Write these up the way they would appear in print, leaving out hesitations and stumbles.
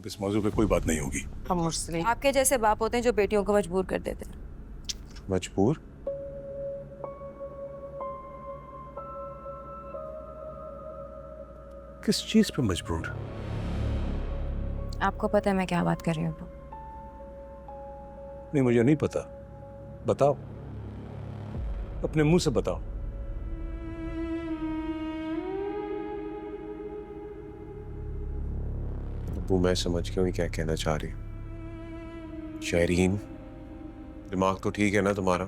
अब इस मौजू पे कोई बात नहीं होगी। अब मुझसे आपके जैसे बाप होते हैं जो बेटियों को मजबूर कर देते हैं। मजबूर? किस चीज पे मजबूर? आपको पता है मैं क्या बात कर रही हूँ। नहीं, मुझे नहीं पता। बताओ, अपने मुंह से बताओ। अबू मैं समझ गया हूँ क्या कहना चाह रही हूँ। शहरीन, दिमाग तो ठीक है ना तुम्हारा?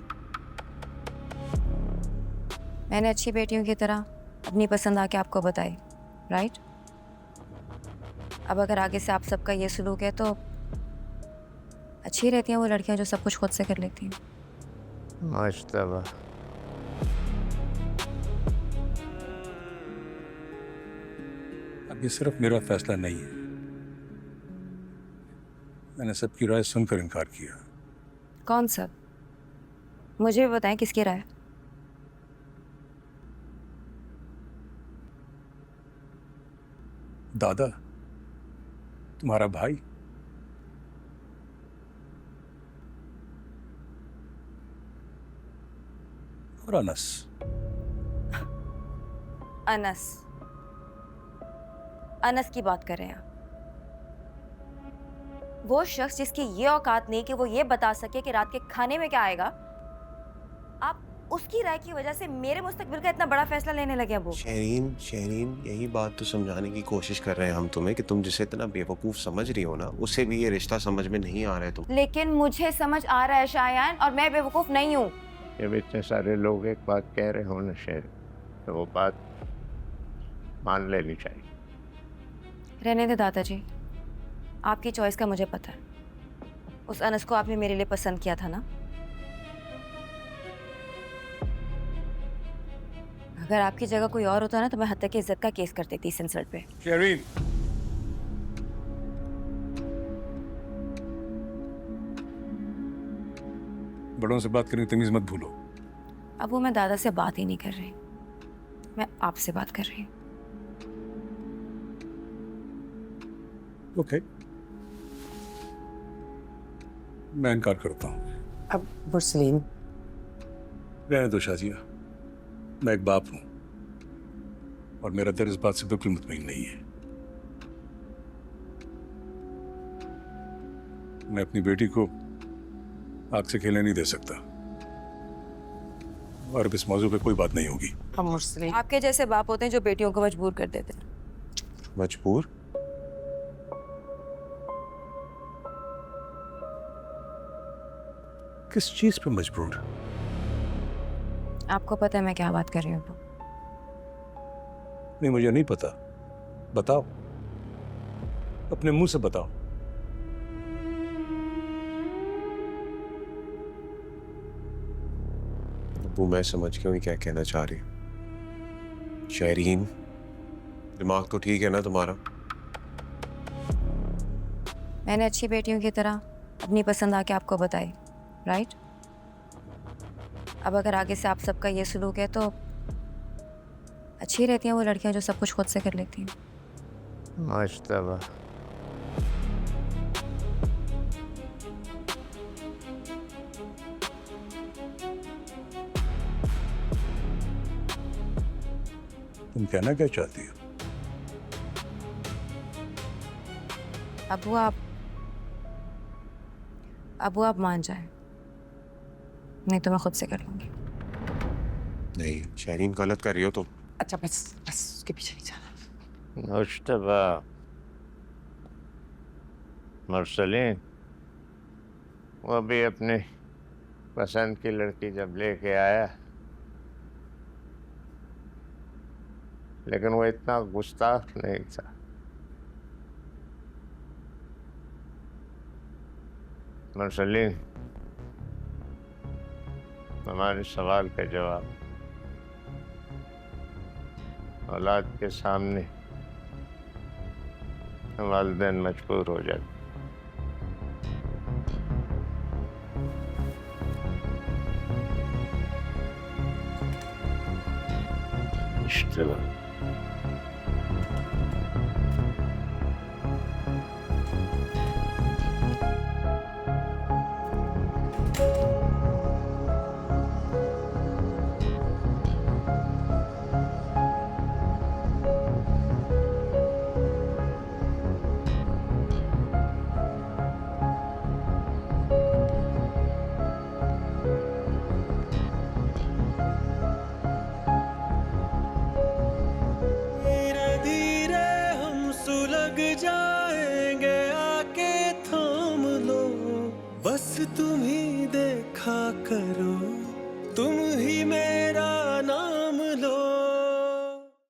मैंने अच्छी बेटियों की तरह अपनी पसंद आके आपको बताई, राइट? अब अगर आगे से आप सबका ये सलूक है तो अच्छी रहती हैं वो लड़कियां जो सब कुछ खुद से कर लेती हैं। माशतबा। अब ये सिर्फ मेरा फैसला नहीं है। मैंने सबकी राय सुनकर इनकार किया। कौन सब? मुझे भी बताएं किसकी राय? दादा, तुम्हारा भाई, और अनस। अनस की बात कर रहे हैं आप? वो शख्स जिसकी ये औकात नहीं कि वो ये बता सके कि रात के खाने में क्या आएगा, आप उसकी राय की वजह से मेरे मुस्तकबिल का इतना बड़ा फैसला लेने लगे अबू। शहरीन, शहरीन, यही बात तो समझाने की कोशिश कर रहे हैं हम तुम्हें कि तुम जिसे इतना बेवकूफ समझ रही हो ना, उसे भी ये रिश्ता समझ में नहीं आ रहा है तुम। लेकिन मुझे समझ आ रहा है शायान, और मैं बेवकूफ नहीं हूँ। जब इतने सारे लोग एक बात कह रहे हो ना शहर, तो वो बात मान लेनी चाहिए। रहने दे दादाजी, आपकी चॉइस का मुझे पता है। उस अनस को आपने मेरे लिए पसंद किया था ना? अगर आपकी जगह कोई और होता ना तो मैं हत्या की इज्जत का केस कर देती इस इंसल्ट पे। शेरीन, बड़ों से बात करने की तमीज मत भूलो। अब वो मैं दादा से बात ही नहीं कर रही, मैं आपसे बात कर रही हूँ। ओके, मैं इनकार करता हूँ। अब मुरसलीन रहने दो शाजिया, मैं एक बाप हूं और मेरा दिल इस बात से बिल्कुल मुतमईन नहीं है। मैं अपनी बेटी को आग से खेलने नहीं दे सकता, और अब इस मौजू पे कोई बात नहीं होगी। अब मुरसलीन आपके जैसे बाप होते हैं जो बेटियों को मजबूर कर देते हैं। मजबूर? किस चीज पे मजबूर? आपको पता है मैं क्या बात कर रही हूँ। नहीं, मुझे नहीं पता। बताओ, अपने मुंह से बताओ। अबू मैं समझ गया हूँ क्या कहना चाह रही हूँ। शहरीन, दिमाग तो ठीक है ना तुम्हारा? मैंने अच्छी बेटियों की तरह अपनी पसंद आके आपको बताई, राइट? अब अगर आगे से आप सबका ये सलूक है तो अच्छी रहती हैं वो लड़कियां जो सब कुछ खुद से कर लेती हैं। माशतबा। तुम कहना क्या चाहती हो? अबू आप मान जाएं, नहीं तो मैं खुद से कर लूंगी। नहीं, शहरीन गलत कर रही हो तुम। अच्छा बस बस उसके पीछे नहीं जाना। मुश्तबा, मुरसलीन, वो भी अपनी पसंद की लड़की जब लेके आया, लेकिन वो इतना गुस्ताख नहीं था। मुरसलीन, हमारे सवाल का जवाब, औलाद के सामने वालिदैन मजबूर हो जाते। बस तुम ही देखा करो, तुम ही मेरे